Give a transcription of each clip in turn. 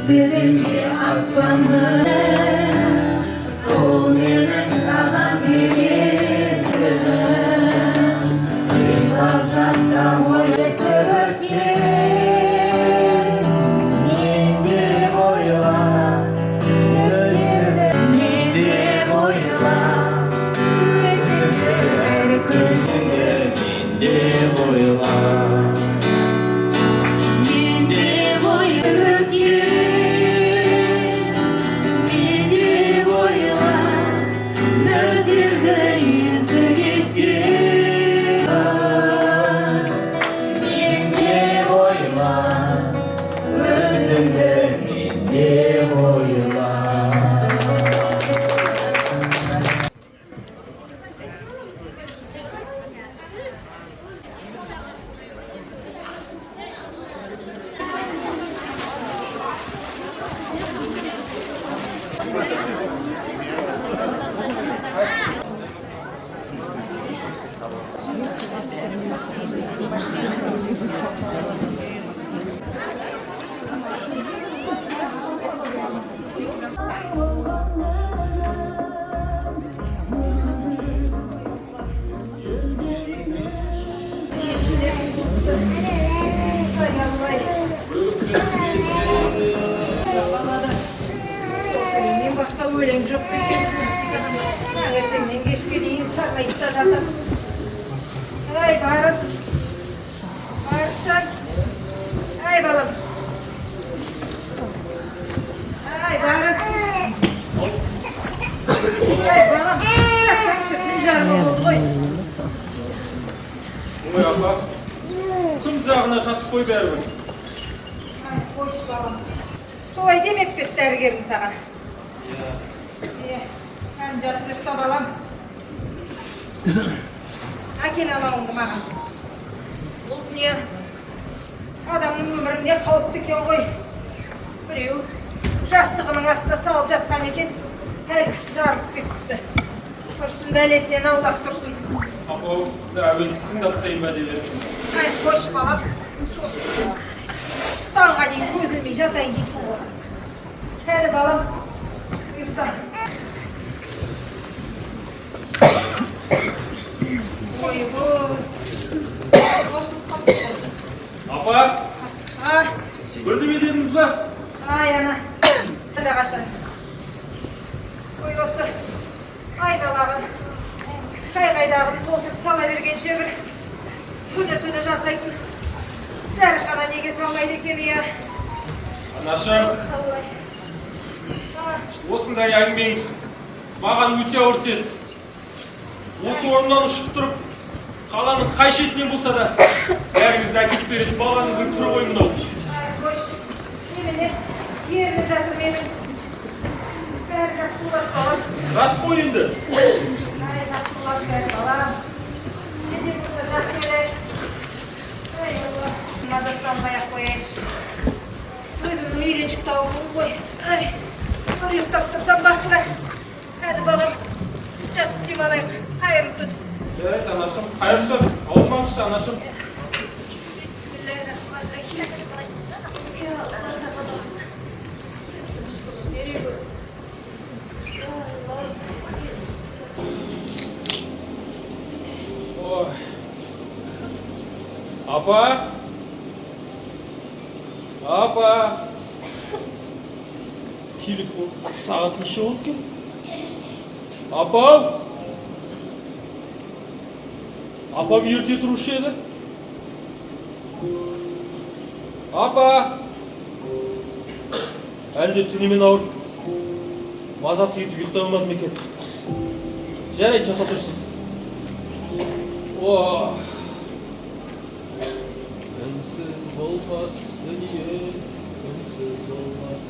Gözlerimde aslanı sol menen sana gelirdim. Yıllar jatsam o esirke mende boyla gözlerime mende boyla gözlerime gözlerime mende boyla. Başka öğlen çok ertenden geçke deyin sarmayıp da zaten. Ay Barış. Barışlar. Ay balam. Ay Barış. Ay balam. Rica oldu koy. Oy abla. Kim zağına şatı koy beri. Ay hoş balam. Solay demek betler gelin sana. Ben canlıkta balam. Akel alalım bana. Bu niye? Adamın ömründe kalıptı ki oy. Birev jastığının astına salып жатқан екен. Her kişi жарылып кетті. Тұрсын бәлесінен аулақ тұрсын. Апа, да өзіңді тапсайын ба деп едім. Ay hoş balam. Çıktağına дейін көзілмей жатайын дейсің ғой. Hadi balam. Yurtta. Oy bu. Апа, Ah. көрді ме дедіңіз ба? Ay ana. Hadi kaçalım. Oy осы. Айналағын. Қай-қайдағы толтып сала бергенше бір сөне жасайтын. Дәріхана неге салмайды екен иә? Анашым, Аллай. осындай әңгімеңіз маған өте ауыр тиеді. Осы орнынан ұшып тұрып, қаланың қай шетінен болса да, бәріңізді әкеліп беретін балаңыздың түрі ғой мынау. Ay hoş. Немене ерініп жатыр менің. Бәрі жақсы болады балам. Рас қой енді. Ay жақсы болады бәрі балам. Не де болса жақсы келеді. Ай Allah. Мазастанбай-ақ қояйыншы. Өзімнің үйреншікті ауруым ғой. Ай. Ұйықтап тұрсам басыра. Hadi балам. Жатып демалайық. Қайырлы түн. Evet anашым, қайырлы түн. Ауырмаңызшы анашым. Ой. Апа. Апа. Телефон сағат неше болды екен? Апам. Апам ерте тұрушы еді. Апа. Әлде түнімен ауырып мазасы кетіп ұйықтай алмады ма екен? Жарайды, жата тұрсын. Үнсіз болмас дүние, үнсіз болмас.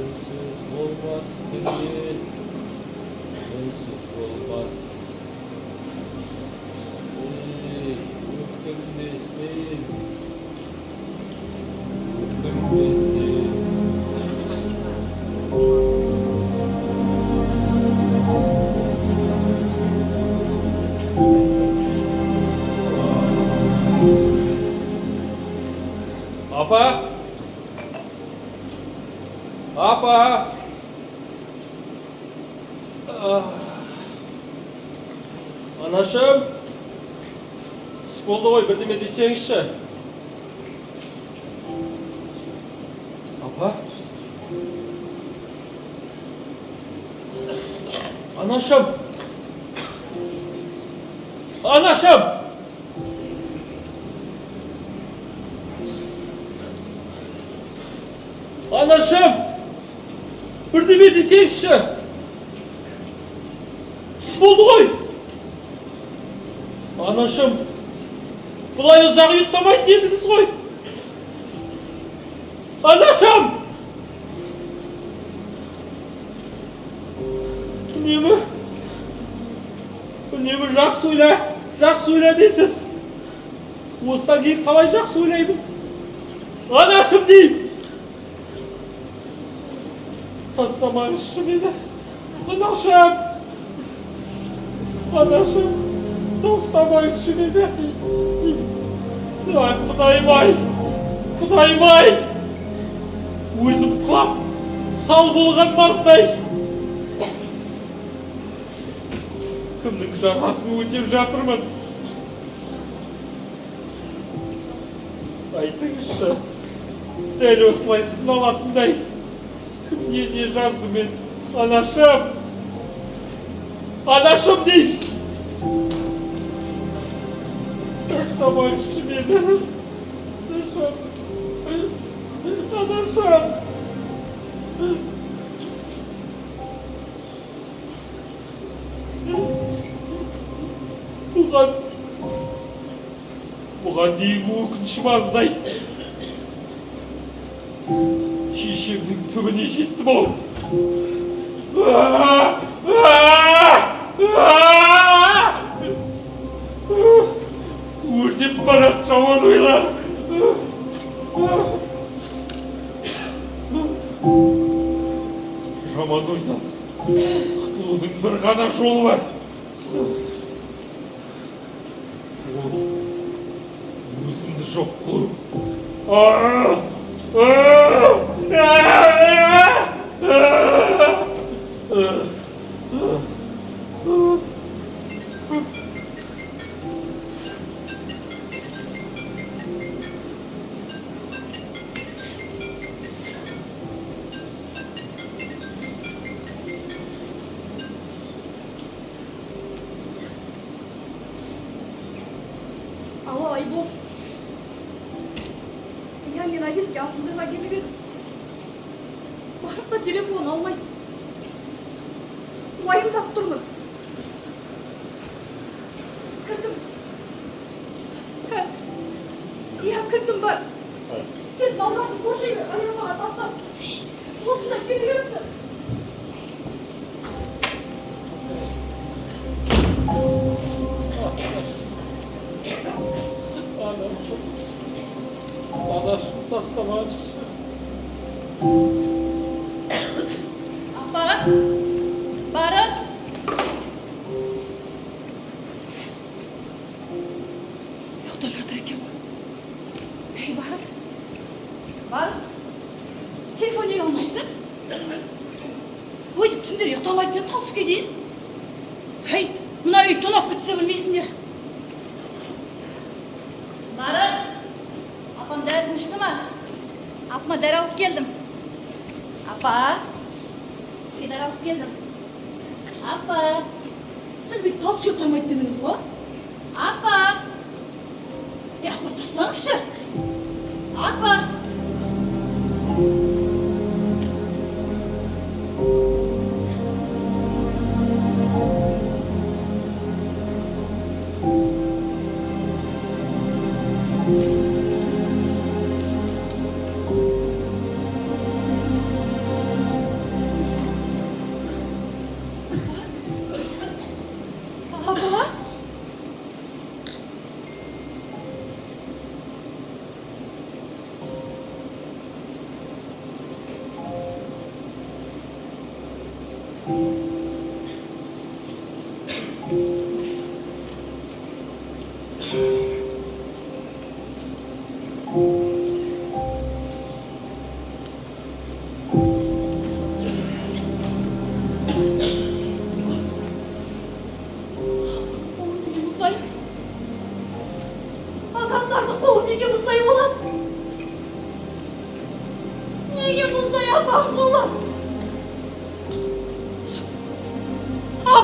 Үнсіз болмас дүние, үнсіз болмас. Өкінбесін, өкінбесін. Апа, Apa? Anaşım. Skolda koy, birдеме desеңізші. Apa? Anaşım. Anaşım. Anaşım. Бірдеме desеңізші. Түс болды ғой. Anaşım. Бұлай ұзақ ұйықтамайды дедіңіз ғой. Anaşım. Үнемі жақсы ойла дейсіз. Осыдан кейін қалай жақсы ойлаймын? Анашым деймін. Тастамаңызшы мені. Анашым. Анашым. Тастамаңызшы мені. Ай, Құдайым-ай. Өзім құлап, сал болған маздай. Кімнің жағасын өтеп жатырмын? Айтыңызшы, дәл осылай сыналатындай кімге не жазды мен? Анашым! Анашым дей! Тастамаңызшы мені. Анашым! Бұған дейінгі өкінішім аздай. Шешемнің түбіне жеттім-ау. Өртеп барады жаман ойлар. Жаман ойдан құтылудың бір ғана жолы бар. Өзімді жоқ қылу. Алло, Айбол. Мен обедке алтындырға келіп едім. Баста телефон алмай. Уайымдап тұрмын. Кірдім. Кірдім бар. Сен балдарды көшеге аямаға тастап. Осында келіп ерсің. Anашым тастамаңызшы. Апа, барыс. Ұйықтап жатыр екен ғой. Ей, барыс. Барыс. Телефон неге алмайсың? Ой, деп түндер ұйықтамайтын тал түске дейін. Ей, мына үй тонап бітсе білмейсіңдер. Барыс. Апам дәрісін ішті ма? Апама дәрі алып келдім. Апа, сізге дәрі алып келдім. Апа, сіз бүйтіп тал түске ұйықтамайды дедіңіз ғой? Апа, апа тұрсаңызшы. Апа. Апа?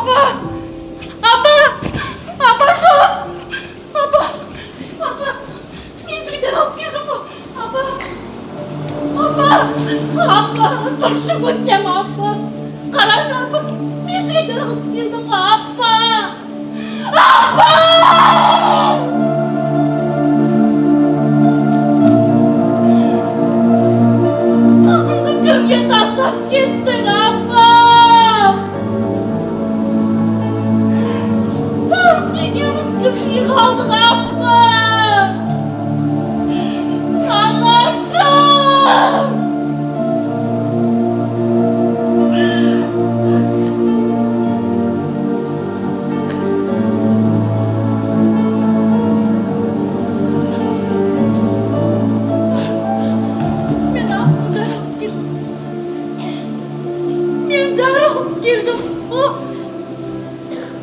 Апа! Апа! Апа, жоқ! Апа! Апа! Есігінен алып келдім ғой! Апа! Апа! Апа! Тұршы көттем, апа! Қарашы, апа! Есігінен алып келдім ғой, апа! Апа! Қызымды кімге тастап кеттің, апа? Екеуміз кімге қалдық, апа? Анашым! Мен дәрі алып келдім.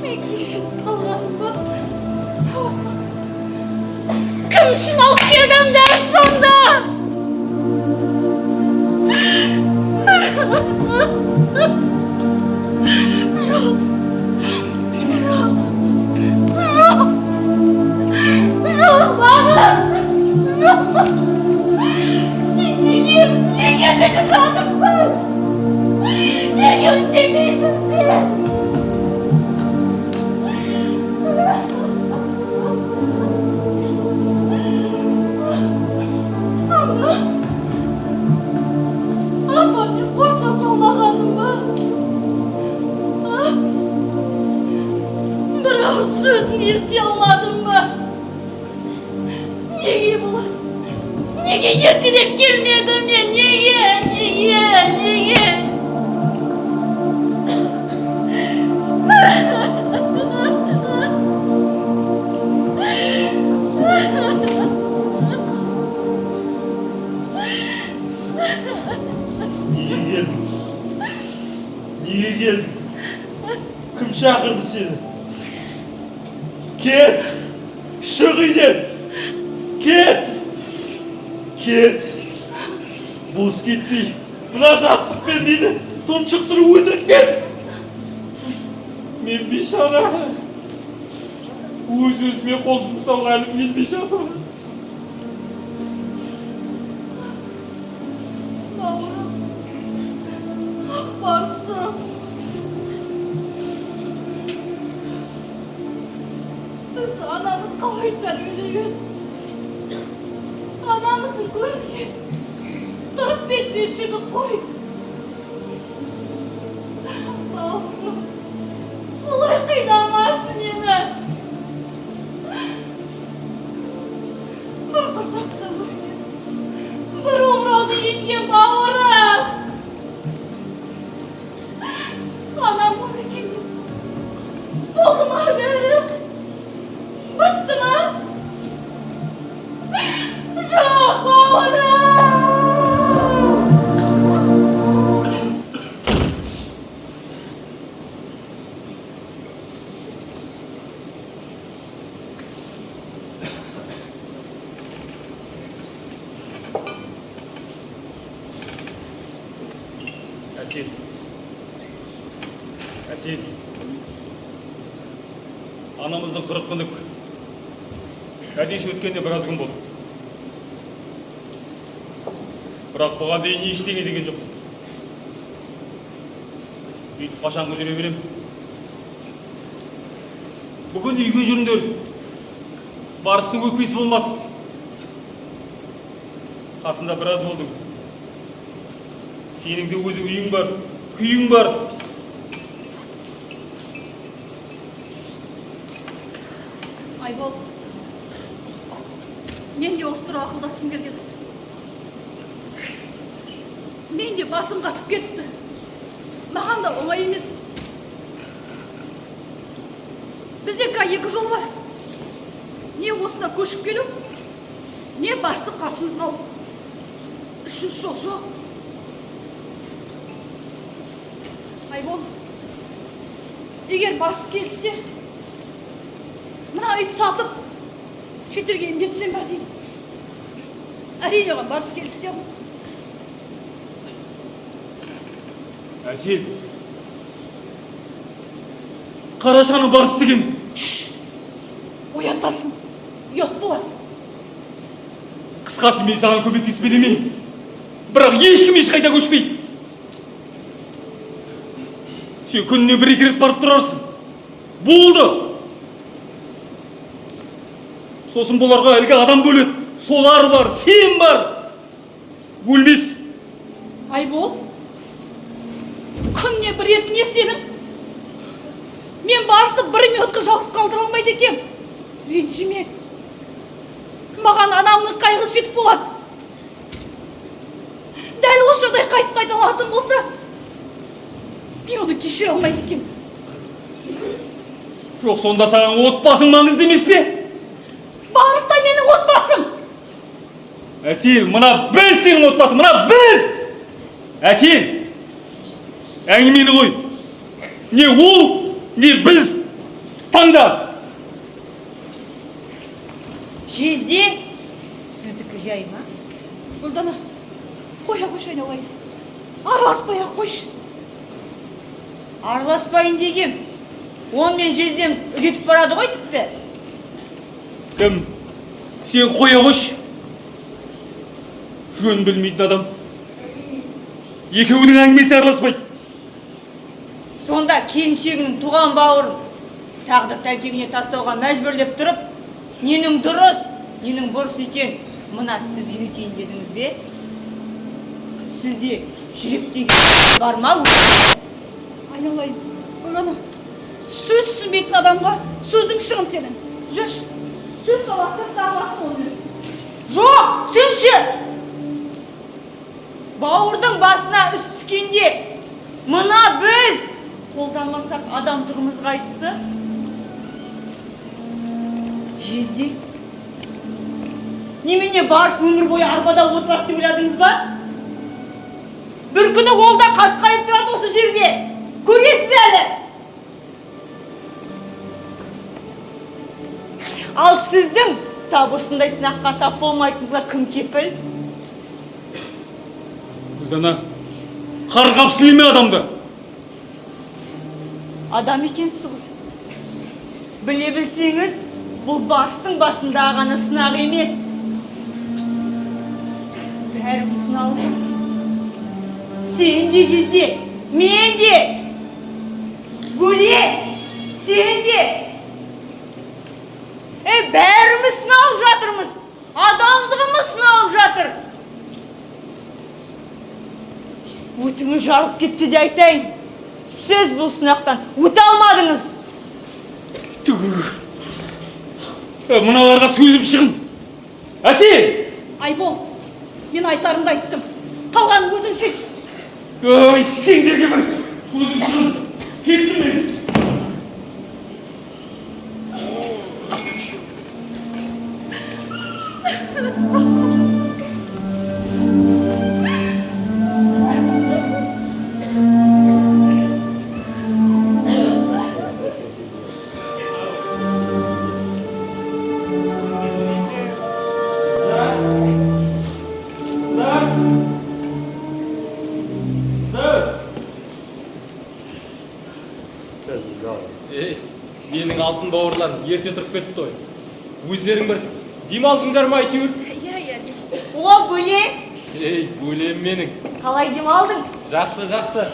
Мен кешіп қалғаным ба? Кім үшін алып келдің дәл сонда? Жоқ, бағыз! Жоқ! Сен неге мені жанықсың? Неге үндемейсің сен? Апа, мен қорса салмағаным ба? Бір ауыз сөзін ести алмадым ба? Неге бұлай? Неге ертерек келмедім мен? Неге? Неге келдің? Кім шақырды сені? Кет! Шық үйден! Кет! Бос кетпей, мына жастықпен мені тұншықтырып өтіріп кет! Мен бейшара. Өз-өзіме қол жұмсауға әлім келмей жатыр. Бауырым, барсың. Бізді анамыз қалай тәрбиелеген? Анамыздың көрінше тұрып бетіне шығып қой. Бауырым, олай қинамашы мені. Бір құрсақты көрген, бір омырауды енген бауырым. Анам болды екен. Болды ма бәрі? Бітті ма? Жоқ, бауырым! Әсел, анамыздың 40 күндік кәдесі өткенде біраз күн болды. Бірақ бұған дейін ештеңе деген жоқ. Бүйтіп қашанғы жүре берем. Бүгін үйге жүріңдер. Барыстың өкпесі болмас. Қасында біраз болдың. Сенің де өзі үйің бар, күйің бар. Айбол, мен де осы туралы ақылдасым келген. Мен де басым қатып кетті. Маған да оңай емес. Бізде екі жол бар. Не осында көшіп келу, не барсы қасымызға алу. Үшінші жол жоқ. Айбол, егер барсы келсе, мына үйді сатып, шетелге емдетсем бе деймін. Әрине оған барсы келсе. Әсел, Қарашаның барысы деген. Оятасың. Ұят болады. Қысқасы мен саған көмектеспе демеймін. Бірақ ешкім ешқайда көшпейді. Сен күніне 1-2 рет барып тұрарсың. Болды. Сосын бұларға әлгі адам бөледі. Солар бар, сен бар. Өлмес. Айбол, күніне 1 рет не сенің? Мен барысты 1 минутқа жалғыз қалдыра алмайды екем. Ренжіме. Маған анамның қайғысы жетіп болады. Дәл осы жағдай қайталанатын болса, мен оны кешіре алмайды екем. Жоқ, сонда саған отбасың маңызды емес пе? Барыстай менің отбасым. Әсел, мына біз сенің отбасың, мына біз! Әсел, әңгімені қой. Не ол, не біз. Таңда. Жезде, сіздікі жай ма? Ұлдана, қоя қойшы айналайын. Араласпай-ақ қойшы. Араласпайын дегем. Он мен жездеміз үдетіп барады ғой тіпті. Кім? Сен қоя қойшы. Жөн білмейтін адам. Екеуінің әңгімесі араласпайды. Сонда келіншегінің туған бауырын тағдыр тәлкегіне тастауға мәжбүрлеп тұрып, ненің дұрыс, ненің бұрыс екен, мына сіз үйретейін дедіңіз бе? Сізде жүректегі бар ма? Айналайын, ұлдана, сөз түсінбейтін адамға сөзің шығын сенің. Жүрш, сөз таластыр, дағласын оны. Жоқ, түсінші! Бауырдың басына үс түскенде, мына біз қолданмасақ адамдығымыз қайсысы? Жезде, немене барыс өмір бойы арбада отырады деп ойладыңыз ба? Bir күні ол да қасқайып тұрады осы жерде. Көресіз әлі. Ал сіздің тап осындай сынаққа тап болмайтыныңызға кім кепіл? Ұлдана, қарғап сілеме адамды. Адам екенсіз ғой. Біле білсеңіз, бұл барыстың басында ғана сынақ емес. Бәріміз сыналып жатырмыз. Сен де жезде, мен де. Гүле, сен де. Бәріміз сыналып жатырмыз. Адамдығымыз сыналып жатыр. Өтіңіз жарып кетсе де айтайын. Сіз бұл сынақтан өте алмадыңыз. Мыналарға сөзім шығын. Әсел! Айбол, мен айтарымды айттым. Қалғанын өзің шеш. Ой, сендерге бір сөзім шығын. Кеттім мен. Менің алтын бауырларым ерте тұрып кетіпті ғой. Өздерің бір демалдыңдар ма әйтеуір? Иә. О, Бөле! Бөлем менің. Қалай демалдың? Жақсы.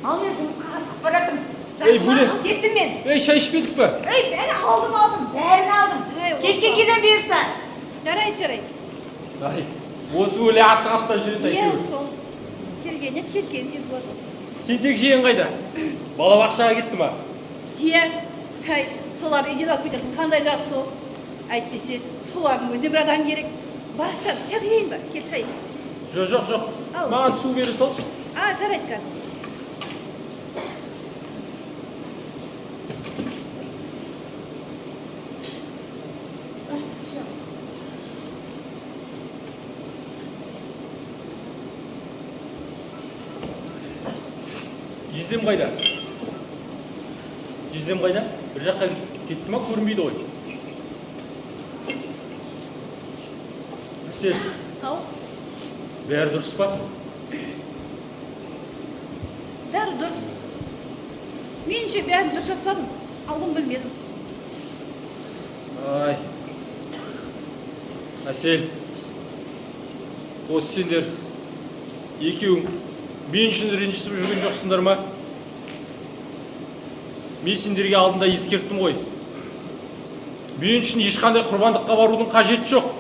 Ал мен жұмысқа асықып баратым. Бөле. Жеттім мен. Шай ішпедік пе? Бәрі алдым. Бәрін алдым. Кешке келем берсін. Жарайды. Осы өле асығатта жүреді Иә, әйтеуір. сол. Келгенде кеткен тез болады осы. Тентек жиен қайда? Балабақшаға кетті ма? Иә, солар үйден алып кететін қандай жақсы ол. Әйтпесе, солардың өзіне бір адам керек. Барша, шағайын ба? Кел шай. Жоқ. Ал. Маған су бере салшы. Жарайды қазір. Жездем қайда? Bir жаққа кетті ма? Көрінбейді ғой. Әсел. Ау? Бәрі дұрыс па? Бәрі дұрыс. Меніңше бәрін дұрыс жасадым. Алғым білмедім. Ай. Әсел. Осы сендер екеуің мен үшін ренжісіп жүрген жоқсыңдар ма? Мен сендерге алдында ескерттім ғой. Мен үшін ешқандай құрбандыққа барудың қажеті жоқ.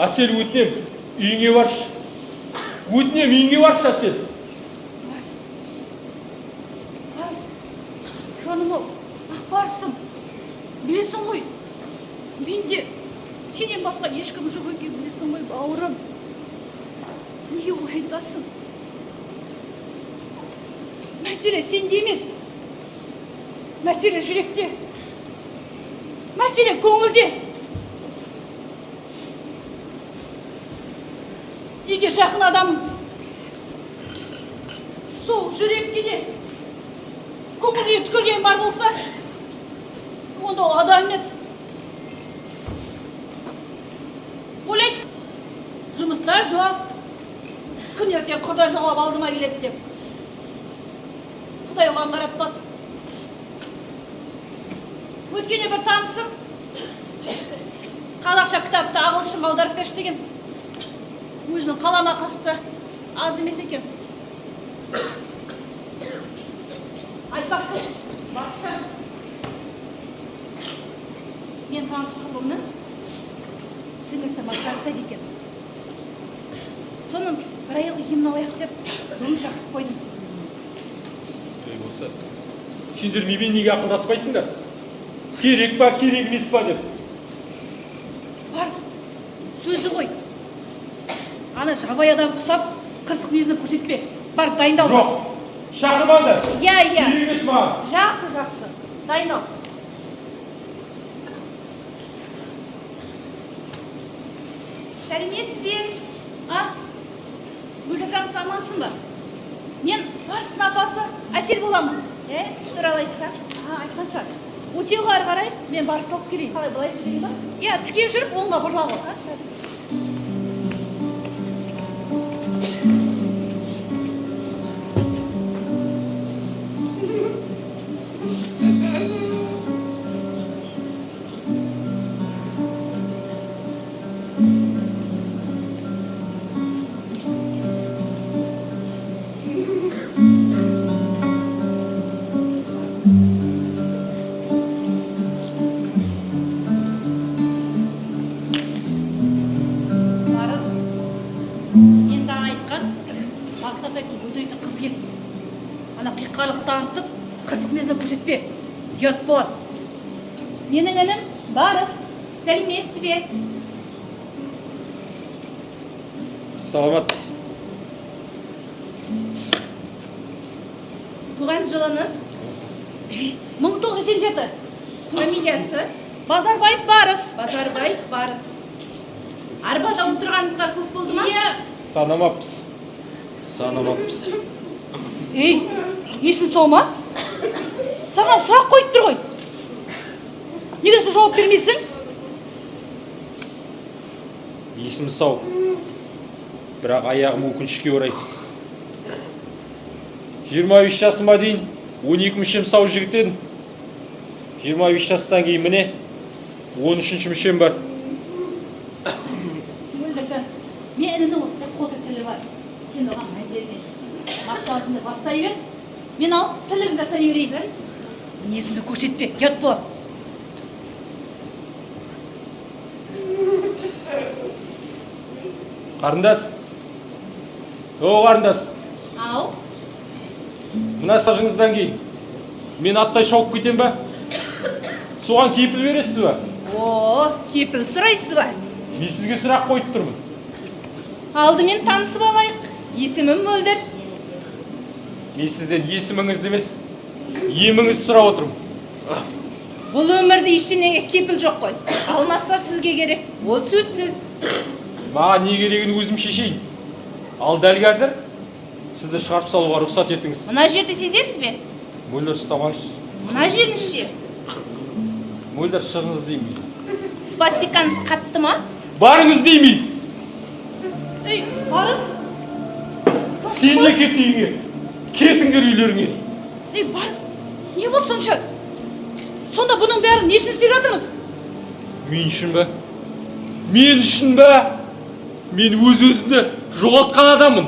Әсел, өтінем, үйіңе баршы. Өтінем, үйіңе баршы, Әсел. Барыс. Жаным ау, ақ барысым. Білесің ғой. Менде сенен басқа ешкім жоқ екенін білесің ғой, бауырым. Неге олай айтасың? Мәселе сенде емес. Мәселе жүректе. Мәселе көңілде. Егер жақын адам сол жүректе де көңілге түкірген бар болса, онда ол адам емес. Ойлайды, жұмыста жоқ, күн ертең Құдай жауап алдыма келеді деп. Құдай оған қаратпас. Өткенде бір танысым қазақша кітапты ағылшынға аударып берші деген. Өзінің қаламақысы аз емес екен. Айтпақшы, барша мен таныс құрбымның сіңілісі Масарсайд екен. Соның бір айлық емін алайық деп бұны шақыртып қойдым. Осы, сендер менімен неге ақылдаспайсыңдар? Керек па, керек емес па деп. Барыс, сөзді қой. Ана жабай адам құсап, қырсық мінезін көрсетпе. Бар, дайындал. Жоқ, шақырмаңдар. Иә. Керек емес маған. Жақсы. Дайындал. Сәлеметсіз бе? Гүлжан, амансың ба? Мен Барыстың апасы Әсел боламын. Сіз туралы айтқан. Айтқан шығар. Өтеуге ары қарай мен Барысты алып келейін. Қалай, былай жүрейін ба? Иә, тіке жүріп, оңға бұрыла ғой. Танытып, қырсық мінезін көрсетпе. Ұят болады. Менің інім Барыс. Сәлеметсіз бе? Саламатпыз. Туған жылыңыз? 1987. Фамилиясы? Базарбаев Барыс. Базарбаев Барыс. Арбада отырғаныңызға көп болды ма? Иә. Санамаппыз. Есің сау ма? Саған сұрақ қойып тұр ғой. Неге сен жауап бермейсің? Есім сау. Бірақ аяғым өкінішке орай. 23 жасыма дейін 12 мүшем сау жігіт едім. 23 жастан кейін міне 13 мүшем бар. Өлдірсен, мен інімнің осындай қоты тілі бар. Сен оған мән берме. Массажыңды бастай бер. Мен алып тілімді жасай берейін. Мінезіңді көрсетпе, ұят болады. Қарындас. Қарындас. Ау? Мына сажыңыздан кейін мен аттай шауып кетем ба? Соған кепіл бересіз ба? Кепіл сұрайсыз ба? Мен сізге сұрақ қойып тұрмын. Алдымен танысып алайық. Есімім Мөлдір. Мен сізден есіміңізді емес, еміңізді сұрап отырмын. Бұл өмірде ештеңеге кепіл жоқ қой. Ал массаж сізге керек. Ол сөзсіз. Маған не керегін өзім шешейін. Ал дәл қазір сізді шығарып салуға рұқсат етіңіз. Мына жерді сезесіз бе? Мөлдір, ұстамаңыз. Мына жеріңіз ше? Мөлдір, шығыңыз деймін. Спастикаңыз қатты ма? Барыңыз деймін. Барыс. Сен де кет үйіңе. Кетіңдер үйлеріңе. Ей, Барыс, не болды сонша? Сонда бұның бәрін не үшін істеп жатырмыз? Мен үшін бе? Мен үшін бе? Мен өз-өзімді жоғалтқан адаммын.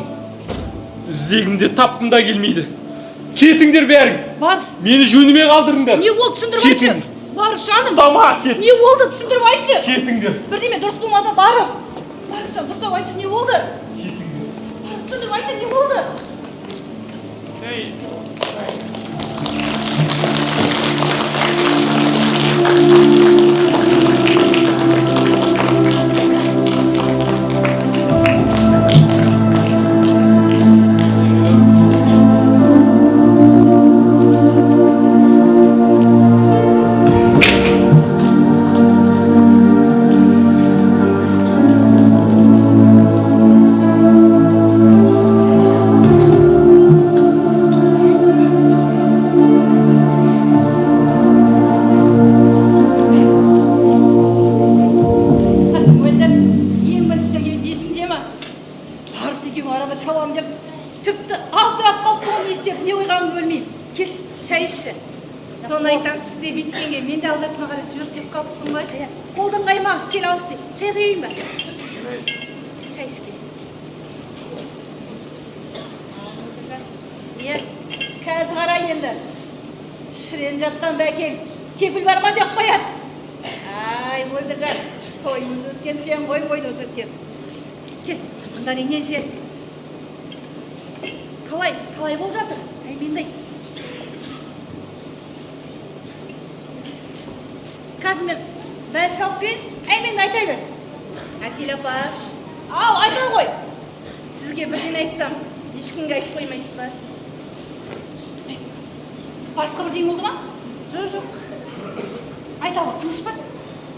Іздегімде тапқым да келмейді. Кетіңдер бәрің. Барыс, Мені жөніме қалдырыңдар. не болды түсіндіріп айтшы? Кетің. Барыс жаным. Ұстама, кет. Не болды түсіндіріп айтшы? Кетіңдер. Бірдеме дұрыс болмады, Барыс. Барыс жан, дұрыстап айтшы, не болды? Кетіңдер. Түсіндіріп айтшы, не болды? Ей. Өлдім, ең бірінші есінде ма? Барыс екеуің арада шалам деп, тіпті алтырап қалып оны естеп, не ойғанымды білмеймін. Кеш, шай ішші. Соны айтам, сіз де бүйткенге мен де алдыртма қарай жүріп деп қалыппын ғой. Қолдың қайма, кел ауыз де. Шай құйайын ба? Шай ішке. Қазір қара енді. Шірен жатқан бәкең, кепіл бар ма деп қояды. Ай, Мөлдіржан, сойымыз өткен сен ғой бойымыз өткен. Кел, мында нене же. Қалай болып жатыр? Әйменді айт. Қазір мен бәрі шалып берейін, әйменді айтай бер. Әсел апа, Ау, айта ғой. сізге бірден айтсам, ешкімге айтып қоймайсыз ба? Басқа бірдеңе болды ма? Жоқ. Айта ғой, тыныш па?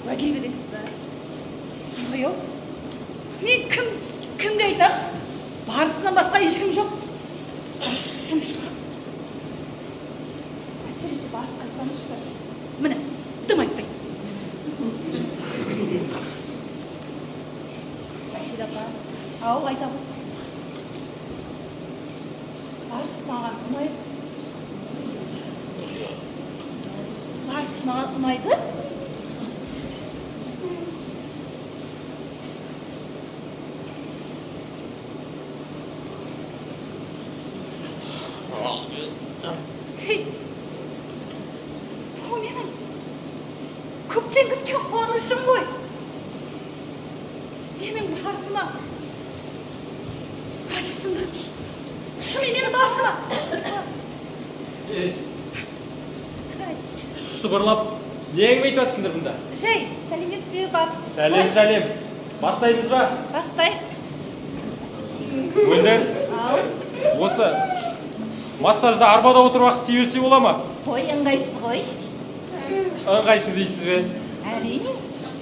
Уәде бересіз ба? Ойыл, мен кімге айтам? Барысынан басқа ешкім жоқ. Тыныш па? Әсіресе барысқа айтпаңызшы. Міне, дым айтпай. Әсел апа, Ау, айта ғой. барыс маған ұнайды. Барыс маған ұнайды? Хей, бұл менің көптен күткен қуанышым ғой. Менің барысыма ғашықсың ба? Шынымен менің барысыма. Сыбырлап, не әңгіме айтып жатсыңдар бұнда? Жай, Сәлеметсіз бе барыс? Сәлем. Бастаймыз ба? Бастайды. Мөлдір, осы массажда арбада отырып істей берсе бола ма? Қой, ыңғайсыз ғой. Ыңғайсыз дейсіз бе? Әрине.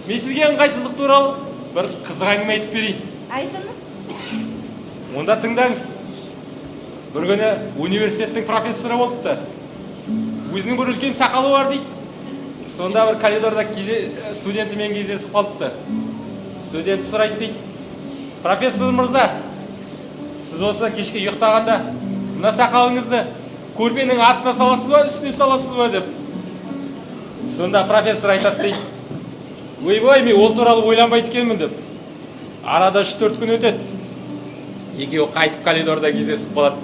Мен сізге ыңғайсыздық туралы бір қызық әңгіме айтып берейін. Айтыңыз. Онда тыңдаңыз. Бір күні университеттің профессоры болыпты. Өзінің бір үлкен сақалы бар дейді. Сонда бір коридорда студентімен кездесіп қалыпты. Студент сұрайды дейді: профессор мырза, сіз осы кешке ұйықтағанда мына сақалыңызды көрпенің астына саласыз ба, үстіне саласыз ба деп. Сонда профессор айтады дейді: ойбай, мен ол туралы ойланбайды екенмін деп. Арада 3-4 күн өтеді. Екеуі қайтып коридорда кездесіп қалады.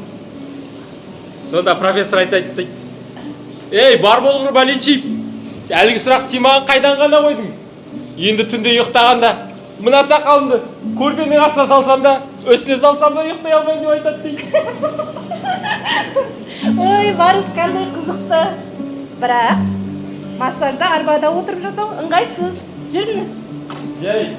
Сонда профессор айтады дейді: ей, бар болғыр бәленшей, әлгі сұрақ тимаған қайдан ғана қойдың? Енді түнде ұйықтағанда мына сақалымды көрпенің астына салсам да, үстіне салсам да ұйықтай алмайын деп айтады дейді. Ой, барыс қандай қызықты. Бірақ массажда арбада отырып жасау ыңғайсыз. Жүріңіз. Жай.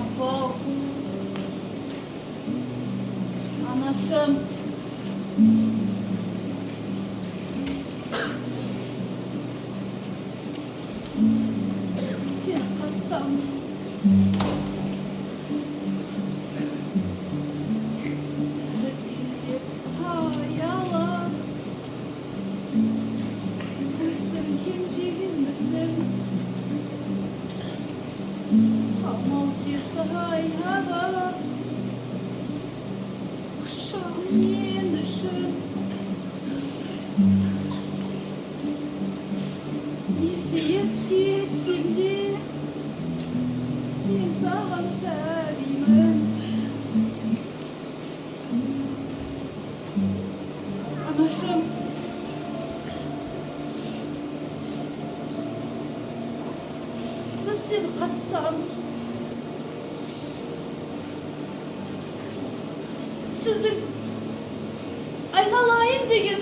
Апау, анашым. Сен қатсам. Есейіп кетсем де мен саған сәбимін. Анашым, біз сені қатты сағындық. Сіздің айналайын деген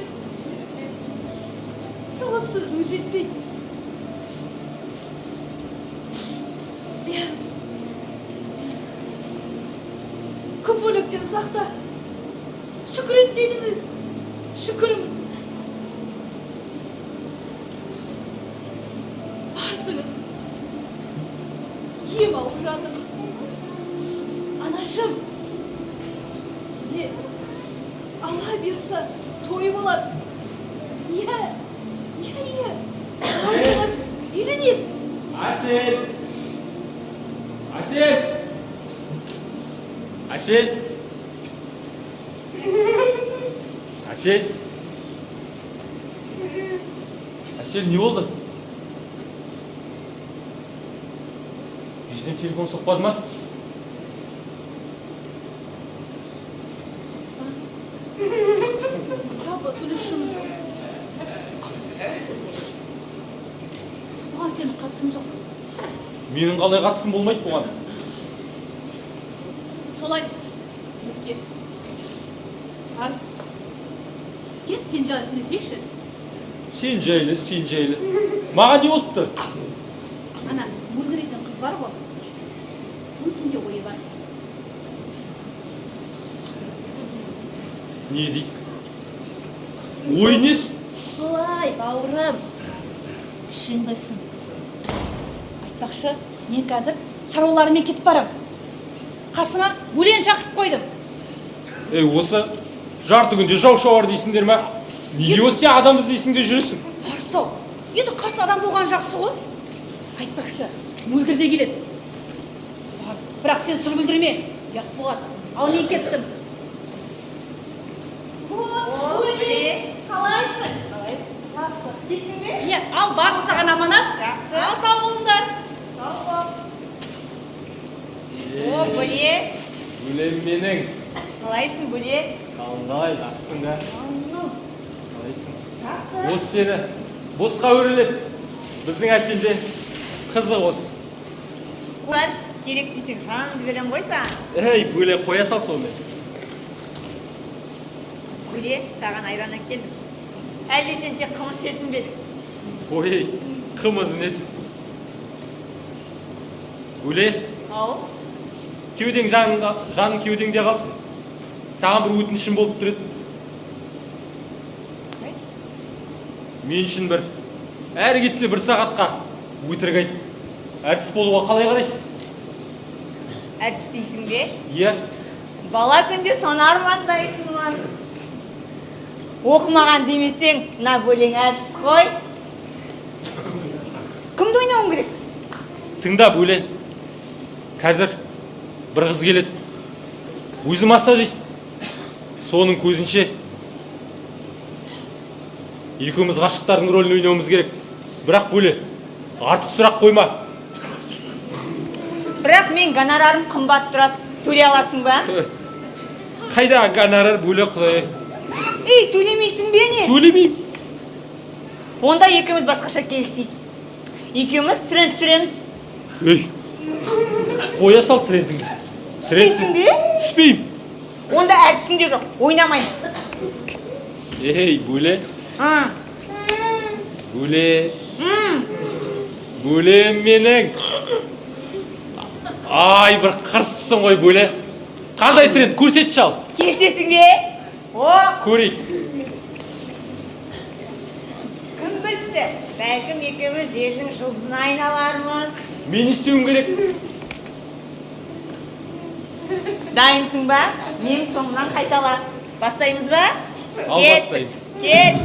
жылы сөзің жетпейді. Иә, күн бөлектен сақта. Шүкір ет дедіңіз. Шүкіріміз. Барсыңыз. Ем алып жатыр. Анашым, бізде Алла берса той болады. Иә. Барсыңыз, үйленеді. Асел! Асел! Асел! Асел! Асел, не болды? Ешден телефон соқпады ма? Жалпы сөйлесшім. Бұған сенің қатысың жоқ. Менің қалай қатысым болмайды бұған? Солай. Нүкте. Арыс. Кет, сен жайлы сөйлесейші. Сен жайлы. Маған не болыпты? Ана, мөлдірейтін қыз бар ғой. Соның сенде ойы бар. Не дейді? Ой нес? Солай, бауырым. Ішің білсін. Айтпақшы, мен қазір шаруаларымен кетіп барам. Қасыңа бөлен шақырып қойдым. Осы жарты күнде жау шауар дейсіңдер ма? Неге осы адам іздейсіңдер жүресің? Барсау, енді қасың адам болған жақсы ғой. Айтпақшы, мөлдір де келеді. Бірақ сен сұр бүлдірме, ұят болады. Ал мен кеттім. Қалайсың? Жақсы. Кеттің бе? Иә, ал барсын саған аманат. Жақсы. Ал сау болыңдар. Сау бол. О, Бөле. Бөлем менің. Қалайсың, Бөле? Қалай, жақсың да? Қалайсың? Жақсы. Осы сені босқа өреледі. Біздің Әселде қызы осы. Қуат керек десең, жанымды берем ғой саған. Бөле, қоя сал сонымен. Бөле, саған айран әкелдім. Әлде сен тек қымыз ішетін бе едің? Қой, қымыз нес. Бөле, Ау, кеудең жаның кеудеңде қалсын. Саған бір өтінішім болып тұрады. Мен үшін бір, әрі кетсе бір сағатқа өтірік айтып, әртіс болуға қалай қарайсың? әртіс дейсің бе? Иә, Бала күнде соны армандайсың ма? Оқымаған демесең, мына Бөлең әртіс қой. Кімді ойнауым керек? тыңда Бөле. Қазір бір қыз келеді. Өзі массаж жасайды. Соның көзінше екеуміз ғашықтардың рөлін ойнауымыз керек. Бірақ Бөле, артық сұрақ қойма. Бірақ мен гонорарым қымбат тұрады. Төлей аласың ба? Қайда гонорар Бөле, құдай? Төлемейсің бе не? Төлемеймін. Онда екеуміз басқаша келісейік. Екеуміз тренд түсіреміз. Қоя сал трендіңді. Түспейсің бе? Түспеймін. Онда әртісің де жоқ, ойнамайын. Бөле. М. Бөле. М. Бөлем менің. Ай, бір қырсықсың ғой Бөле. Қандай тренд? Көрсет шал. Келісесің бе? О, Көрейік. кім білді? Бәлкім екеуміз желдің жұлдызына айналармыз. Мен істеуім керек. Дайынсың ба? Мен соңынан қайтала. Бастаймыз ба? Ал, Кет, бастаймыз. Кет.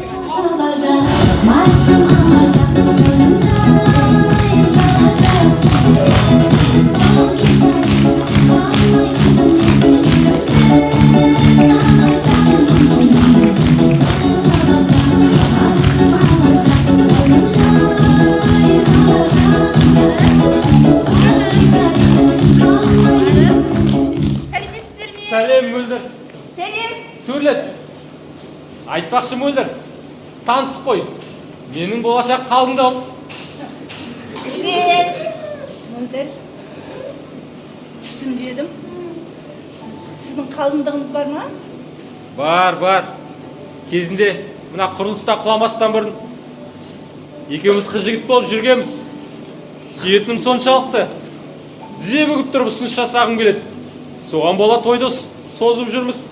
Айтпақшы Мөлдір, танысып қой. Менің болашақ қалыңдығым. Мөлдір, түсінбедім. Сіздің қалыңдығыңыз бар ма? Бар. Кезінде мына құрылыста құламастан бұрын екеуміз қыз жігіт болып жүргенбіз. Сүйетінім соншалықты. Тізе бүгіп тұрып ұсыныс жасағым келеді. Соған бола тойды созып жүрміз.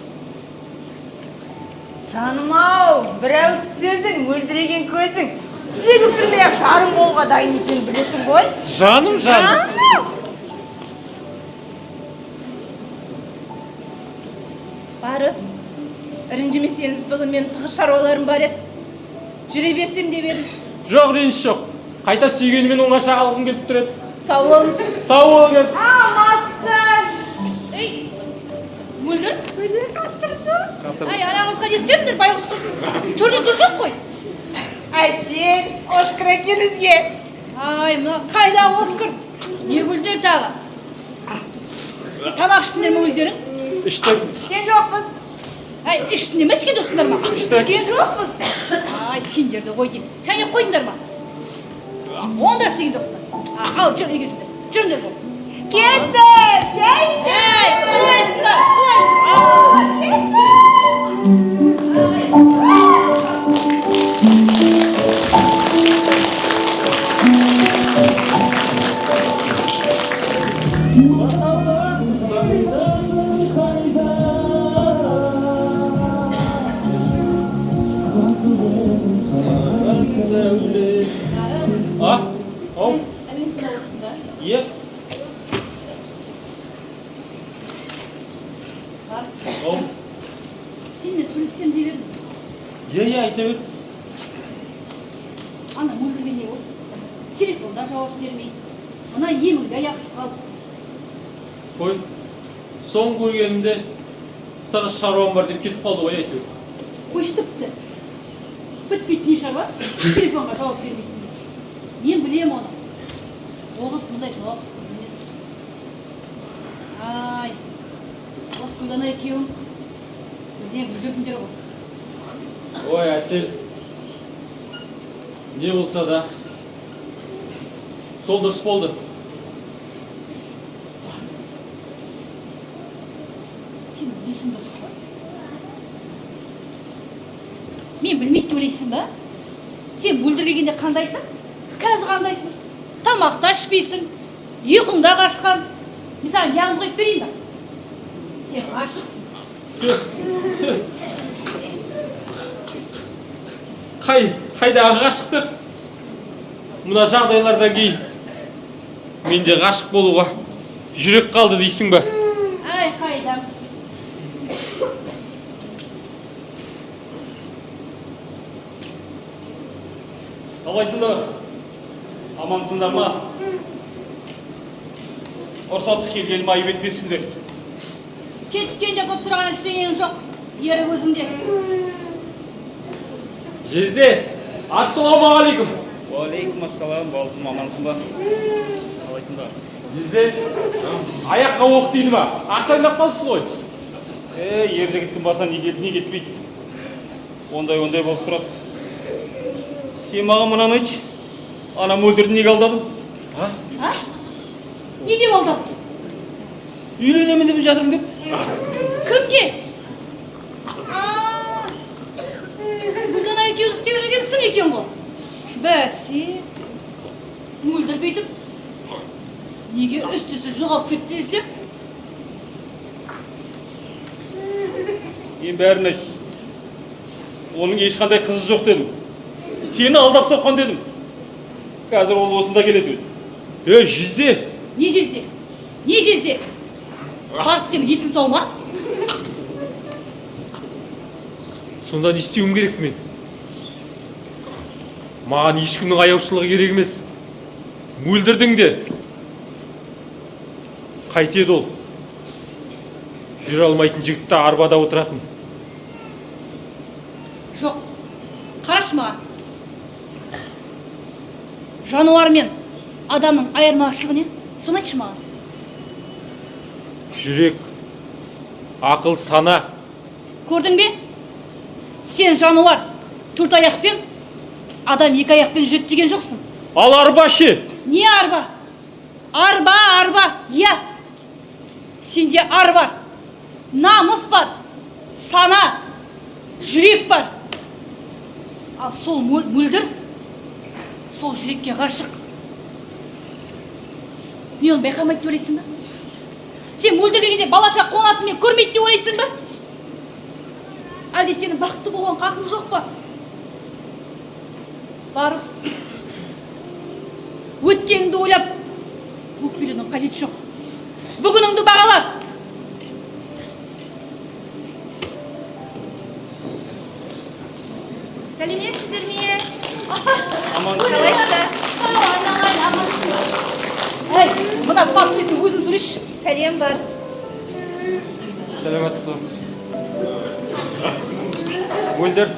Жаным-ау, біреу сөзің, мөлдіреген көзің. Тізе бүктірмей-ақ жарың болуға дайын екенін білесің ғой? Жаным. Барыс, ренжімесеңіз бүгін мен тығыз шаруаларым бар еді. Жүре берсем деп едім. Жоқ, реніш жоқ. Қайта сүйгенімен оңаша қалғым келіп тұр еді. Сау болыңыз. Сау болыңыз. Амасын! Ей, Мөлдір? Ай, анаңызға не істеріңдер, байғұс тұрсын. Төрде жоқ қой. Әсел, Оскар әкелізге. Ай, мына қайда Оскар? Не Мөлдір тағы? Тамақ іштіңдер ме өздерің? Іштік. Ішкен жоқпыз. Ай, іштіңдер ме, ішкен жоқсыңдар ма? Ішкен жоқпыз. Ай, сендерді ғой деймін. Шайнек қойдыңдар ма? Онда істеген жоқсыңдар. Ал, жүр, үйге жүрдер. Жүріңдер бол. Кетті! Сәйші! Ей, құлайсыңдар, құлайсыңдар. Оу. Е? Оу. Сенмен сөйлессем деп едім. Айта бер. Ана Мөлдірге не болды? Телефонда жауап бермейді. Мына еміңді аяқсыз қалды. Қой, соң көргенімде тығыз шаруам бар деп кетіп қалды ғой әйтеуір. Қойшы тіпті. Бітпейтін шаруа, телефонға жауап бермейтін. Мен білем оны. Ол қыз мұндай жауапсыз қыз емес. Ай, Оскүлдана екеуің бірден бүлдірдіңдер ғой. Ой, Әсел, не болса да сол дұрыс болды. Сенің несін дұрыс па? Мен білмейді ойлайсың ба? Сен бүлдіргенде қандайсың? Қазір қандайсың? Тамақта ішпейсің, ұйқыңда қашқан. Мен саған диагноз қойып берейін ба? Сен ғашықсың. Қайдағы ғашықтық? Мына жағдайлардан кейін менде ғашық болуға жүрек қалды дейсің ба? Ай, қайдам. Қалайсыңдар? Амансыңдар ма? Ұрсатыс келгенім айып етпессіңдер. Кеткенде қыз сұраған ештеңең жоқ. Ері өзіңде. Жезде, ассалаумағалейкум. Уалейкум ассалам, балысым, амансың ба? Қалайсыңдар? Жезде, аяққа оқ дейді ма? Ақсаңдап қалсыз ғой. Ер жігіттің басына не кетпейді. Ондай болып тұрады. Сен маған мынаны айтшы. Ана Мөлдірді неге алдадың? А? Не деп алдапты? Үйленемін деп жатырмын деп. Кімге? Гүлдана екеуің істеп жүргенсің екен ғой. Бәсе, Мөлдір бүйтіп, неге үстісі жоғалып кетті десем? Мен бәрін айт. Оның ешқандай қызы жоқ дедім. Сені алдап соққан дедім. Қазір ол осында келеді. Жезде. Не жезде? Не жезде? Барыс сен есін сау ма? Сонда не істеуім керек мен? Маған ешкімнің аяушылығы керек емес. Мөлдірдің де. Қайтеді ол? Жүре алмайтын жігітті арбада отыратын. Жоқ, қарашы маған. Жануар мен адамның айырмашылығы не? Соны айтшы маған. Жүрек, ақыл, сана. Көрдің бе? Сен жануар, төрт аяқпен, адам екі аяқпен жүреді деген жоқсың. Ал арба ше? Не арба? Арба, иә. Сенде ар бар, намыс бар, сана, жүрек бар. Ал сол мөлдір, сол жүрекке ғашық. Мен оны байқамайды деп ойлайсың ба? Сен мөлдір келгенде балаша қуанатын мен көрмейді деп ойлайсың ба? Әлде сенің бақытты болған қақың жоқ па? Барыс, өткеніңді ойлап, өкпелеудің қажеті жоқ. Бүгініңді бағала. Сәлеметсіздер ме? Аман. Қалайсыздар? Әй, мына пациенттің өзін сөйлеші. Сәлем Барыс. Сәлеметсіз ба? Мөлдір,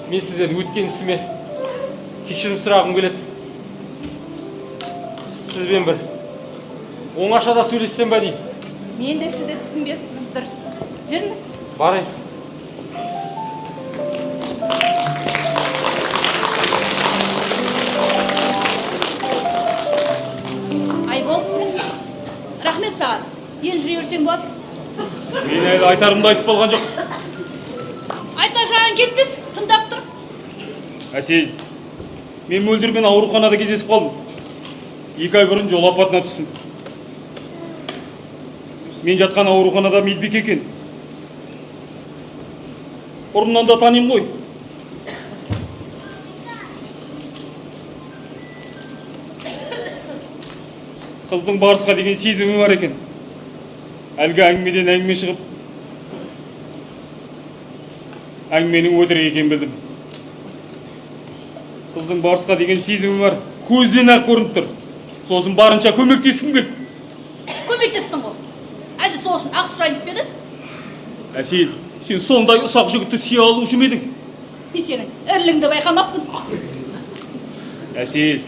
мен сізден өткен ісіме кешірім сұрағым келеді. Сізбен бір оңашада сөйлессем ба деймін. Мен де сізді түсінбеп дұрыс. Жүріңіз. Барайық. Айбол, рахмет саған. Ен жүре берсең болады. Мен әлі айтарымды айтып болған жоқ. Айта жағын кетпес, тыңдап тұр. Әсел, мен мөлдірмен ауруханада кездесіп қалдым. 2 ай бұрын жол апатына түстім. Мен жатқан ауруханада медбике екен. Бұрыннан да танимын ғой. Қыздың Барысқа деген сезімі бар екен. Әлгі әңгімеден әңгіме шығып, әңгіменің өтірік екенін білдім. Қыздың Барысқа деген сезімі бар, көзден ақ көрініп тұр. Сосын барынша көмектескім келді. Көмектестің ғой. Әлде сол үшін ақы сұрайын деп едің? Әсел, сен сондай ұсақ жігітті сүйе алушы ма едің? Мен сенің іріліңді байқамаппын. Әсел,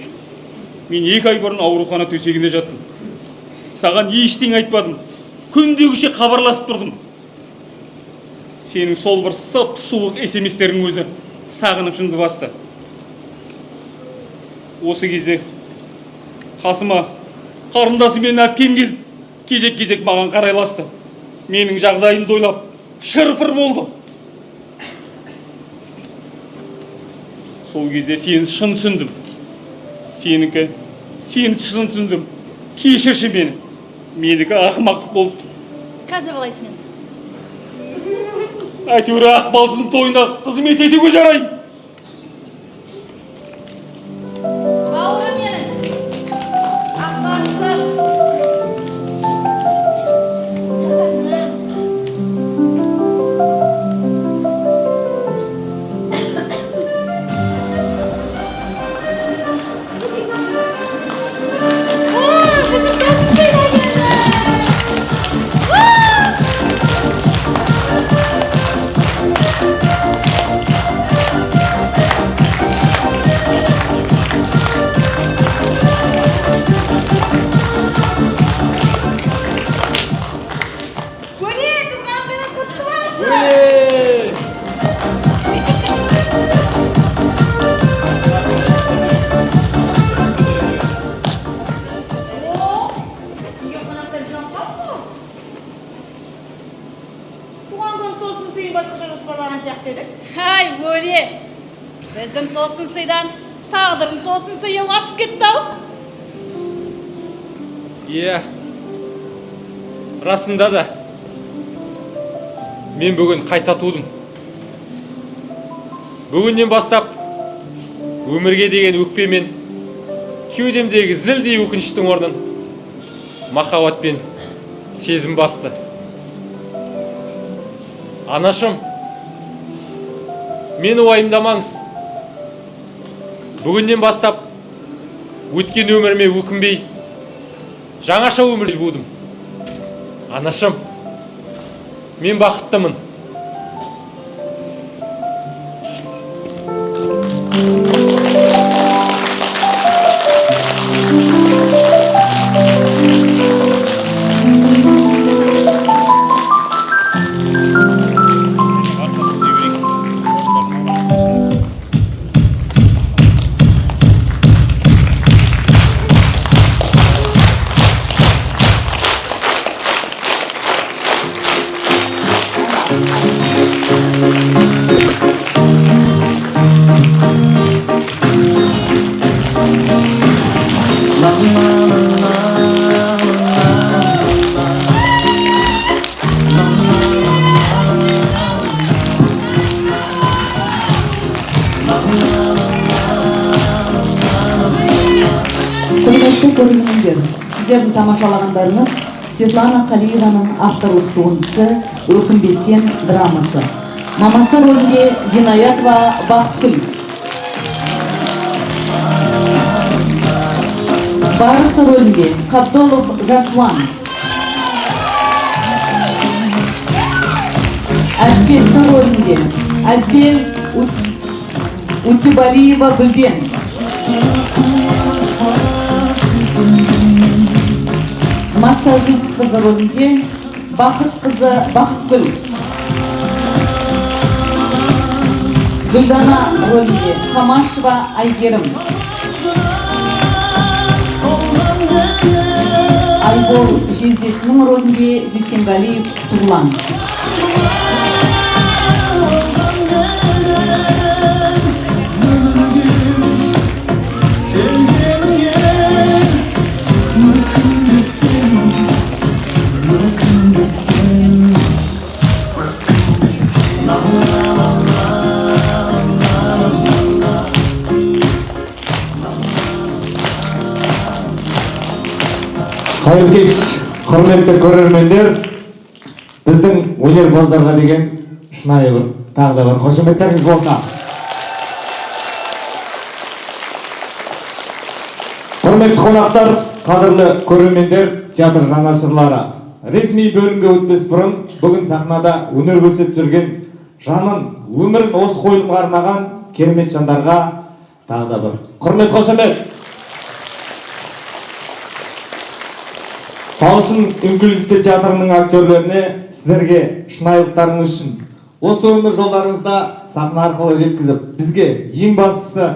мен 2 ай бұрын аурухана төсегінде жаттым. Саған ештеңе айтпадым. Күндегіше хабарласып тұрдым. Сенің сол бір сып-суық SMS-терің өзі сағынышымды басты. Осы кезде қасыма қарындасы мен әпкем келіп, кезек-кезек маған қарайласты. Менің жағдайымды ойлап, шырпыр болды. Сол кезде сені шын түсіндім. Сені шын түсіндім. Кешірші мені. Менікі ақымақтық болды. Қазір қалайсың енді? Әйтеуір Ақбалтыздың тойында қызмет етуге жарайын. Бауырым менің. Ақбарыстым. Көне, туған күні құтты болсын. Үйге қонақтар жиналған ғой. Туған күні тосын сыйын басқаша жоспарлаған сияқты едік. Ай, бөле. Біздің тосын сыйдан тағдырдың тосын сыйы асып кетті-ау. Иә, расында да мен бүгін қайта тудым. Бүгіннен бастап өмірге деген өкпе мен кеудемдегі зілдей өкініштің орнын махаббат пен сезім басты. Анашым, мені уайымдамаңыз. Бүгіннен бастап өткен өміріме өкінбей, жаңаша өмір будым. Анашым, мен бақыттымын. Құрметті көрермендер, сіздердің тамашалағандарыңыз Светлана Қалиеваның авторлық туындысы «Өкінбесен» драмасы. Мамасы рөлінде Гинаятова Бақытгүл. Барысы рөлінде Қабдолов Жаслан. Әріптесі рөлінде Әсел Утибалиева Гүлден. Массажист қызы рөлінде Бақыт қызы Бақытгүл. Гүлдана рөлінде Камашева Айгерім. Айбол жездесінің рөлінде Дүйсенғалиев Тұрлан. Қайырлы кеш, құрметті көрермендер, біздің өнерпаздарға деген шынайы бір тағы да бір қошеметтеріңіз болса. Құрметті қонақтар, қадірлі көрермендер, театр жанашырлары, ресми бөлімге өтпес бұрын бүгін сахнада өнер көрсетіп жүрген жанын, өмірін осы қойылымға арнаған керемет жандарға тағы да бір құрмет қошемет. Талшын инклюзивті театрының актерлеріне сіздерге шынайылықтарыңыз үшін осы өмір жолдарыңызда сахна арқылы жеткізіп, бізге ең бастысы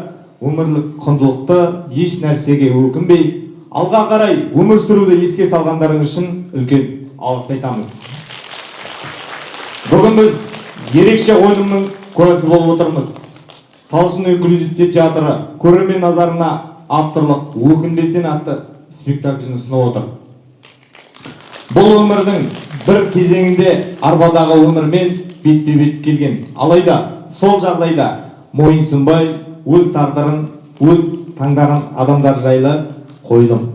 өмірлік құндылықты еш нәрсеге өкінбей, алға қарай өмір сүруді еске салғандарыңыз үшін үлкен алғыс айтамыз. Бүгін біз ерекше қойылымның куәсі болып отырмыз. Талшын инклюзивті театры көрермен назарына авторлық «Өкінбесен» атты спектаклін ұсынып отыр. Бұл өмірдің бір кезеңінде арбадағы өмірмен бетпе-бет келген. Алайда сол жағдайда мойынсұнбай, өз тағдырын, өз таңдаған адамдар жайлы қойылым.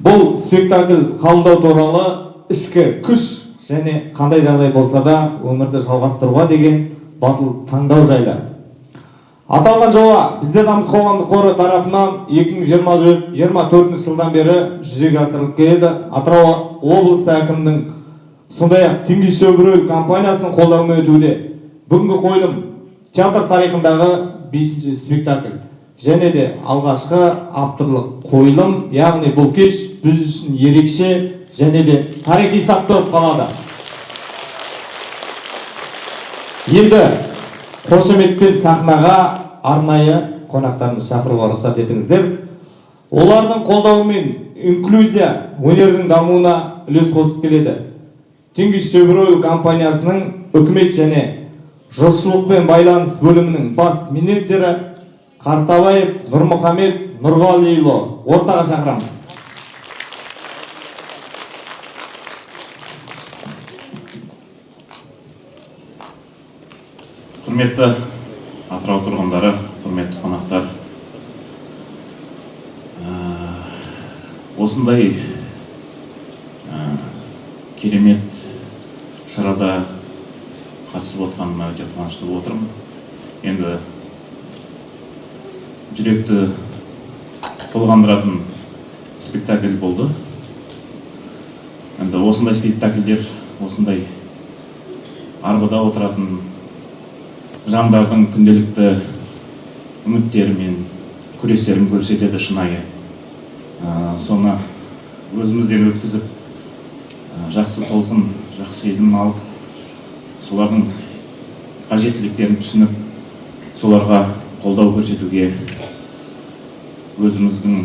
Бұл спектакль қабылдау туралы ішкі күш және қандай жағдай болса да өмірді жалғастыруға деген батыл таңдау жайлы. Аталған жоба бізде Дамыс қоғамдық қоры тарапынан 2024 жылдан бері жүзеге асырылып келеді. Атырау облысы әкімінің сондай-ақ Теңгеш Шөгірөл компаниясының қолдауымен өтуде. Бүгінгі қойылым театр тарихындағы 5-ші спектакль және де алғашқы авторлық қойылым, яғни бұл кеш біз үшін ерекше және де тарихи сақталып қалады. Енді қошеметпен сахнаға арнайы қонақтарымыз шақыруға рұқсат етіңіздер. Олардың қолдауымен инклюзия өнердің дамуына үлес қосып келеді. Теңгеш Шөгірөл компаниясының үкімет және жұртшылықпен байланыс бөлімінің бас менеджері Қартабаев Нұрмұхамед Нұрғалиұлы ортаға шақырамыз. Құрметті Атырау тұрғындары, құрметті қонақтар, осындай керемет шарада қатысып отқаныма өте қуанышты болып отырмын. Енді жүректі толғандыратын спектакль болды. Енді осындай спектакльдер, осындай арбада отыратын жандардың күнделікті үміттері мен күрестерін көрсетеді шынайы. Соны өзімізден өткізіп, жақсы толқын, жақсы сезім алып, солардың қажеттіліктерін түсініп, соларға қолдау көрсетуге өзіміздің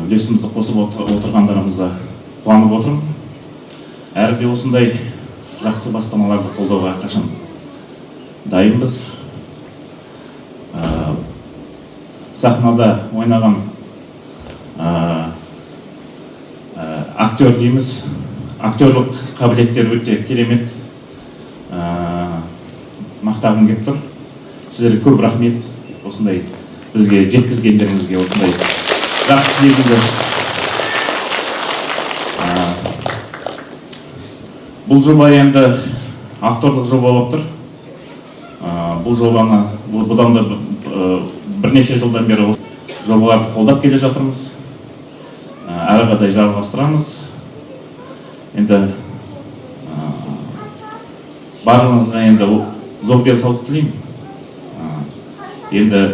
үлесімізді қосып отырғандарымызға қуанып отырмын. Әрі де осындай жақсы бастамаларды қолдауға қашан дайынбыз. Сахнада ойнаған актер дейміз. Актерлық қабілеттер өте керемет. Мақтағым келіп тұр. сіздерге көп рахмет. Осындай бізге жеткізгендеріңізге, осындай жақсы сезімді. Бұл жоба енді авторлық жоба болып тұр. Бұл жобаны бұдан да бірнеше жылдан бері жобаларды қолдап келе жатырмыз. Әрі қарай жалғастырамыз. Енді барлығыңызға енді зор денсаулық тілеймін. Енді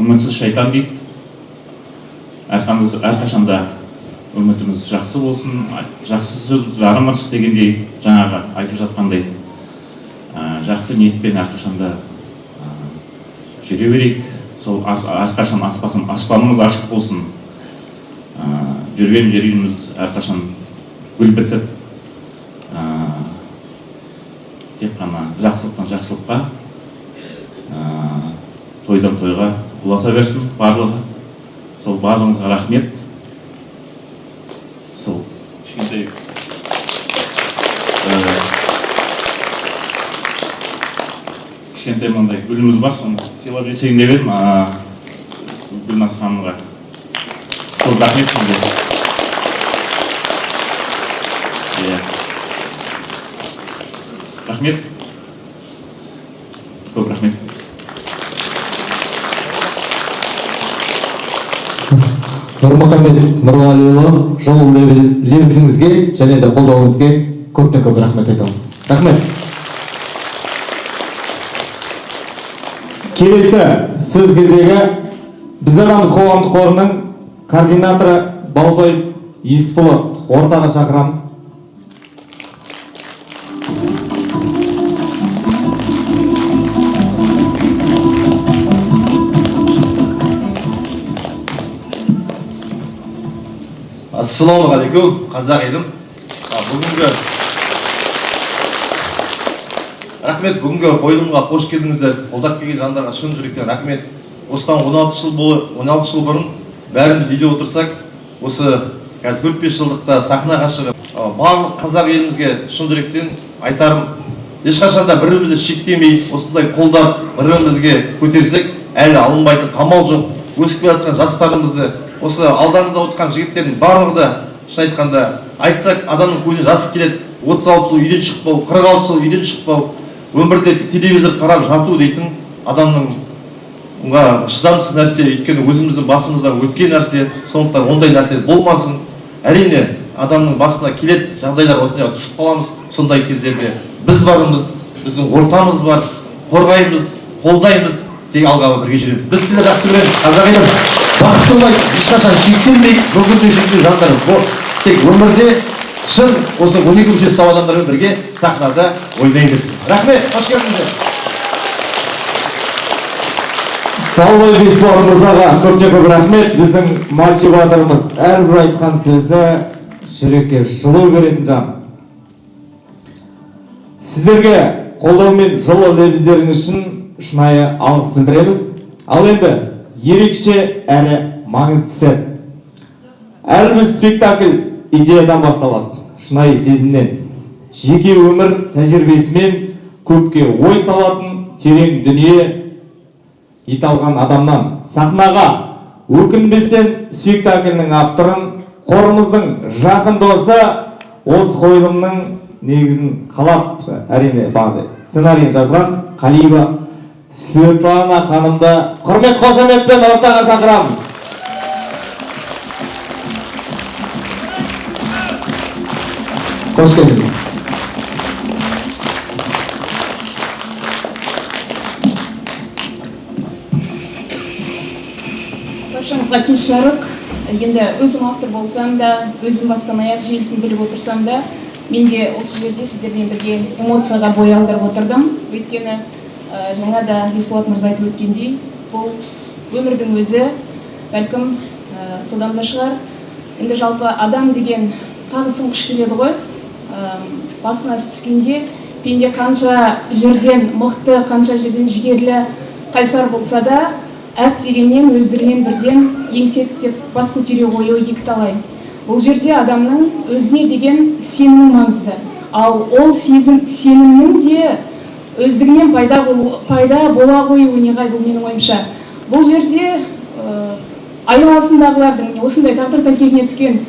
үмітсіз шайтан дейді. Әрқашанда үмітіміз жақсы болсын, жақсы сөз жарым ырыс дегендей, жаңағы айтып жатқандай, жақсы ниетпен әрқашанда жүре берейік. Сол әрқашан аспанымыз ашық болсын. Жүрген жеріміз әрқашан гүл бітіп, тек қана жақсылықтан жақсылыққа, тойдан тойға ұласа берсін барлығы. Сол барлығыңызға рахмет. Сол кішкентай мынандай гүліміз бар, соны сыйлап жетсең деп едім Гүлназ ханымға. Сол рахмет сізге. Рахмет. Көп рахмет. Нұрмұхамед Нұрғалиұлы, жол лебізіңізге және де қолдауыңызға көптен көп рахмет айтамыз. Рахмет. Келесі сөз кезегі Біз Адамыз қоғамдық қорының координаторы Балбай Есболат ортаға шақырамыз. Ассалаумағалейкум, қазақ елім. Рахмет, бүгінгі қойылымға қош келдіңіздер. Қолдап келген жандарға шын жүректен рахмет. Осыдан 16 жыл бұрын бәріміз үйде отырсақ, осы 4-5 жылдықта сахнаға шығып, барлық қазақ елімізге шын жүректен айтарым, ешқашанда бірімізді шектемей, осындай қолдап бірімізге көтерсек, әлі алынбайтын қамал жоқ. Өсіп келе жатқан жастарымызды, осы алдымызда отырған жігіттердің барлығы да шын айтқанда айтсақ, адамның көзіне жасы келеді. 36 жыл үйден шықпау, 46 жыл үйден шықпау, өмірде телевизор қарап жату дейтін адамның шыдамсыз нәрсе, өйткені өзіміздің басымыздан өткен нәрсе, сондықтан ондай нәрсе болмасын. Әрине, адамның басына келеді, жағдайлар осындай түсіп қаламыз, сондай кездерде біз барымыз, біздің ортамыз бар, қорғаймыз, қолдаймыз, тек алға бірге жүреміз. Біз сізді жақсы көреміз, қазақ елім. Бақытты болайық, ешқашан шектелмей, мүмкіндігі жандар. Тек өмірде шын осы 12 мүшесі сау адамдармен бірге сахнада ойнай берсін. Рахмет, қош келдіңіздер. Балбай Есболат мырзаға көптен көп рахмет. Біздің мотиваторымыз әрбір айтқан сөзі жүрекке жылу беретін жан. Сіздерге қолдау мен жылы лебіздеріңіз үшін шынайы алғыс білдіреміз. Ал енді ерекше әрі маңызды сәт. Әрбір спектакль идеядан басталады, шынайы сезімнен. Жеке өмір тәжірибесімен көпке ой салатын терең дүние ит алған адамнан. Сахнаға өкінбестен спектакльінің авторын, қорымыздың жақын досы, осы қойылымның негізін қалап, әрине сценарийін жазған Қалиева Светлана ханымды құрмет қошаметпен ортаға шақырамыз. Қош келдіңіз. Баршаңызға кеш жарық. Енді өзім автор болсам да, өзім бастан аяқ желісін біліп отырсам да, мен де осы жерде сіздермен бірге эмоцияға бой алдырып отырдым. Өйткені жаңа да Есболат мырза айтып өткендей, бұл өмірдің өзі, бәлкім содан да шығар. Енді жалпы адам деген сағысын күш келеді ғой. Басына түскенде пенде қанша жерден мықты, қанша жерден жігерлі, қайсар болса да, әп дегеннен өздігінен бірден еңсетіп бас көтере қою екіталай. Бұл жерде адамның өзіне деген сенімі маңызды. Ал ол сенімнің де өздігінен пайда бола қоюы неғай бұл менің ойымша. Бұл жерде айналасындағылардың, осындай тағдырдан кегіне түскен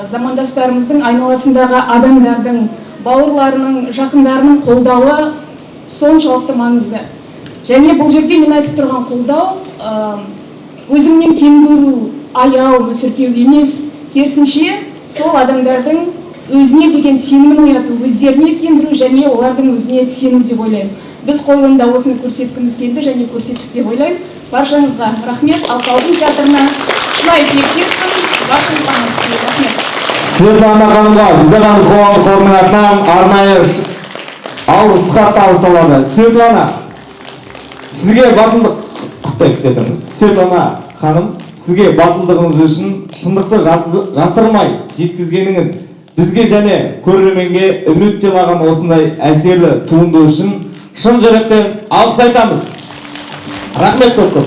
замандастарымыздың айналасындағы адамдардың, бауырларының, жақындарының қолдауы соншалықты маңызды. Және бұл жерде мен айтып тұрған қолдау өзіңнен кем көру, аяу, мүсіркеу емес, керісінше сол адамдардың өзіне деген сенімін ояту, өздеріне сендіру және олардың өзіне сену деп ойлаймын. Біз қойылымда осыны көрсеткіміз келді және көрсеттік деп ойлаймын. Баршаңызға рахмет, ал Қалжың театрына шынайы тілектеспін. Баршаңызға рахмет. Светлана ханымға Визағаныз қоғамдық қорының атынан арнайы алғыс хат табысталады. Светлана, сізге батылдық құттықтап кетеміз. Светлана ханым, сізге батылдығыңыз үшін шындықты жасырмай жеткізгеніңіз, бізге және көрерменге үміт сыйлаған осындай әсерлі туынды үшін шын жүректен алғыс айтамыз. Рахмет көп.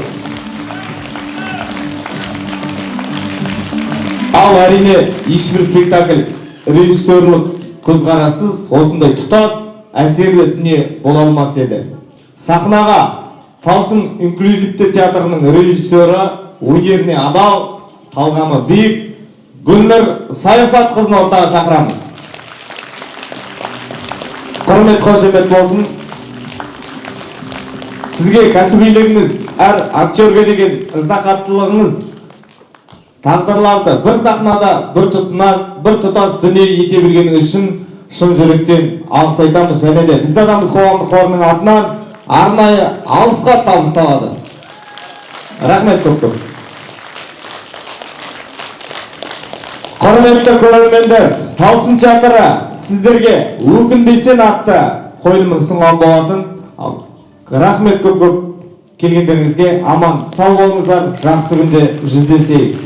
Ал әрине ешбір спектакль режиссерлік көзқарассыз осындай тұтас әсерлі дүние бола алмас еді. Сахнаға Талшын инклюзивті театрының режиссері, өнеріне адал, талғамы биік Гүлнұр Саясатқызын ортаға шақырамыз. Құрмет қошемет болсын. Сізге кәсібилігіңіз, әр актерге деген ыждахаттылығыңыз тағдырларды бір сахнада бір тұтас дүние ете білгеніңіз үшін шын жүректен алғыс айтамыз. Және де бізді адамыз қоғамдық қорының атынан арнайы алғыс хат табысталады. Рахмет көп. Құрметті көрермендер, Талшын театры сіздерге өкінбестен атты қойылымын ұсынған болатын. Рахмет көп келгендеріңізге. Аман сау болыңыздар, жақсы күнде жүздесейік.